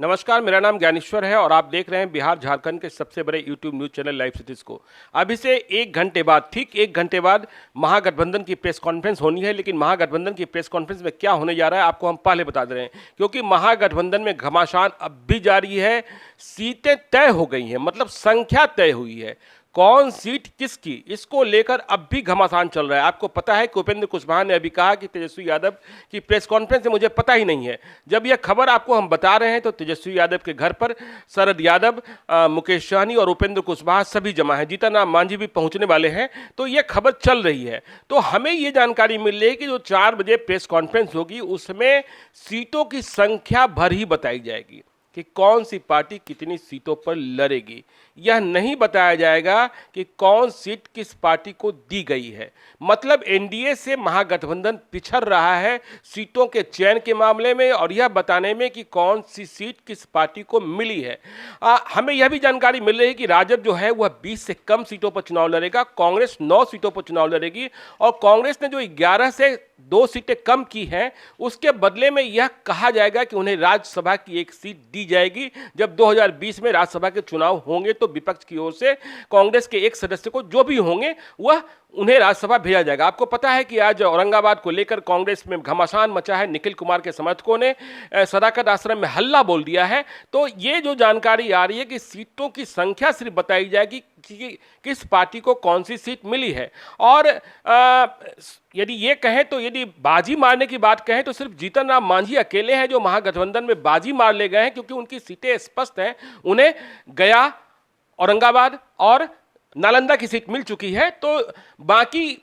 नमस्कार, मेरा नाम ज्ञानेश्वर है और आप देख रहे हैं बिहार झारखंड के सबसे बड़े YouTube news channel live cities को। अभी से ठीक एक घंटे बाद महागठबंधन की प्रेस कॉन्फ्रेंस होनी है, लेकिन महागठबंधन की प्रेस कॉन्फ्रेंस में क्या होने जा रहा है आपको हम पहले बता दे रहे हैं, क्योंकि महागठबंधन में घमासान अब भी जारी है। सीटें तय हो गई हैं, मतलब संख्या तय हुई है, कौन सीट किसकी, इसको लेकर अब भी घमासान चल रहा है। आपको पता है कि उपेंद्र कुशवाहा ने अभी कहा कि तेजस्वी यादव की प्रेस कॉन्फ्रेंस में मुझे पता ही नहीं है। जब यह खबर आपको हम बता रहे हैं तो तेजस्वी यादव के घर पर शरद यादव, मुकेश सहनी और उपेंद्र कुशवाहा सभी जमा हैं। जीतन राम मांझी भी पहुंचने वाले हैं, तो यह खबर चल रही है। तो हमें ये जानकारी मिल रही है कि जो 4 बजे प्रेस कॉन्फ्रेंस होगी उसमें सीटों की संख्या भर ही बताई जाएगी कि कौन सी पार्टी कितनी सीटों पर लड़ेगी। यह नहीं बताया जाएगा कि कौन सीट किस पार्टी को दी गई है। मतलब एनडीए से महागठबंधन पिछड़ रहा है सीटों के चयन के मामले में और यह बताने में कि कौन सी सीट किस पार्टी को मिली है। हमें यह भी जानकारी मिल रही है कि राजद जो है वह 20 से कम सीटों पर चुनाव लड़ेगा, कांग्रेस 9 सीटों पर चुनाव लड़ेगी और कांग्रेस ने जो 11 से 2 सीटें कम की हैं उसके बदले में यह कहा जाएगा कि उन्हें राज्यसभा की एक सीट दी जाएगी। जब 2020 में राज्यसभा के चुनाव होंगे तो विपक्ष की ओर से कांग्रेस के एक सदस्य को जो भी होंगे वह उन्हें राज्यसभा भेजा जाएगा। आपको पता है कि आज औरंगाबाद को लेकर कांग्रेस में घमासान मचा है। निखिल कुमार के समर्थकों ने सदाकत आश्रम में हल्ला बोल दिया है। तो ये जो जानकारी आ रही है कि सीटों की संख्या सिर्फ बताई जाएगी कि किस पार्टी को कौन सी सीट मिली है। और यदि ये कहें तो यदि बाजी मारने की बात कहें तो सिर्फ जीतन राम मांझी अकेले हैं जो महागठबंधन में बाजी मार ले गए हैं, क्योंकि उनकी सीटें स्पष्ट हैं। उन्हें गया, औरंगाबाद और नालंदा की सीट मिल चुकी है। तो बाकी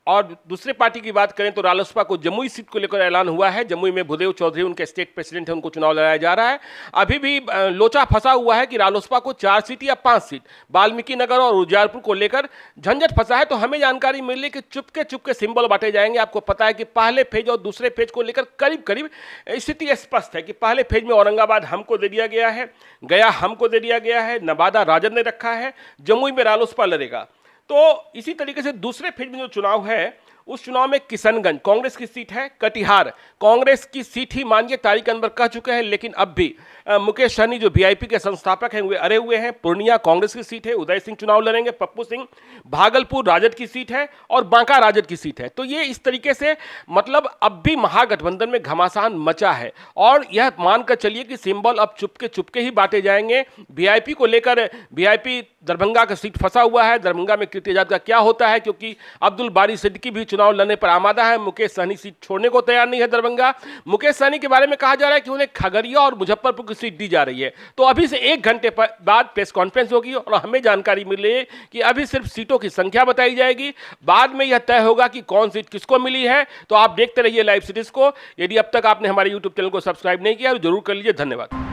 और दूसरे पार्टी की बात करें तो रालोसपा को जमुई सीट को लेकर ऐलान हुआ है। जमुई में भूदेव चौधरी उनके स्टेट प्रेसिडेंट हैं, उनको चुनाव लड़ाया जा रहा है। अभी भी लोचा फंसा हुआ है कि रालोसपा को 4 सीट या 5 सीट वाल्मीकि नगर और उजियारपुर को लेकर झंझट फंसा है। तो हमें जानकारी मिल रही है कि चुपके सिंबल बांटे जाएंगे। आपको पता है कि पहले फेज और दूसरे फेज को लेकर करीब स्थिति स्पष्ट है कि पहले फेज में औरंगाबाद हमको दे दिया गया है, गया हमको दे दिया गया है, नवादा राजद ने रखा है, जमुई में रालोसपा लड़ेगा। तो इसी तरीके से दूसरे फेज में जो चुनाव है उस चुनाव में किशनगंज कांग्रेस की सीट है, कटिहार कांग्रेस की सीट ही मानिए तारिक अनवर कह चुके हैं, लेकिन अब भी मुकेश सहनी जो वीआईपी के संस्थापक हैं वे अड़े हुए हैं। पूर्णिया कांग्रेस की सीट है, उदय सिंह चुनाव लड़ेंगे, पप्पू सिंह। भागलपुर राजद की सीट है और बांका राजद की सीट है। तो ये इस तरीके से मतलब अब भी महागठबंधन में घमासान मचा है और यह मानकर चलिए कि सिंबल अब चुपके ही बांटे जाएंगे। वीआईपी को लेकर वीआईपी दरभंगा का सीट फंसा हुआ है। दरभंगा में कीर्ति आजाद का क्या होता है, क्योंकि अब्दुल बारी सिद्दीकी भी चुनाव लड़ने पर आमादा है। मुकेश सहनी सीट छोड़ने को तैयार नहीं है दरभंगा। मुकेश सहनी के बारे में कहा जा रहा है कि उन्हें खगड़िया और मुजफ्फरपुर की सीट दी जा रही है। तो अभी से 1 घंटे बाद प्रेस कॉन्फ्रेंस होगी और हमें जानकारी मिल रही है कि अभी सिर्फ सीटों की संख्या बताई जाएगी, बाद में यह तय होगा कि कौन सीट किसको मिली है। तो आप देखते रहिए लाइव सिटीज को। यदि अब तक आपने हमारे यूट्यूब चैनल को सब्सक्राइब नहीं किया तो जरूर कर लीजिए। धन्यवाद।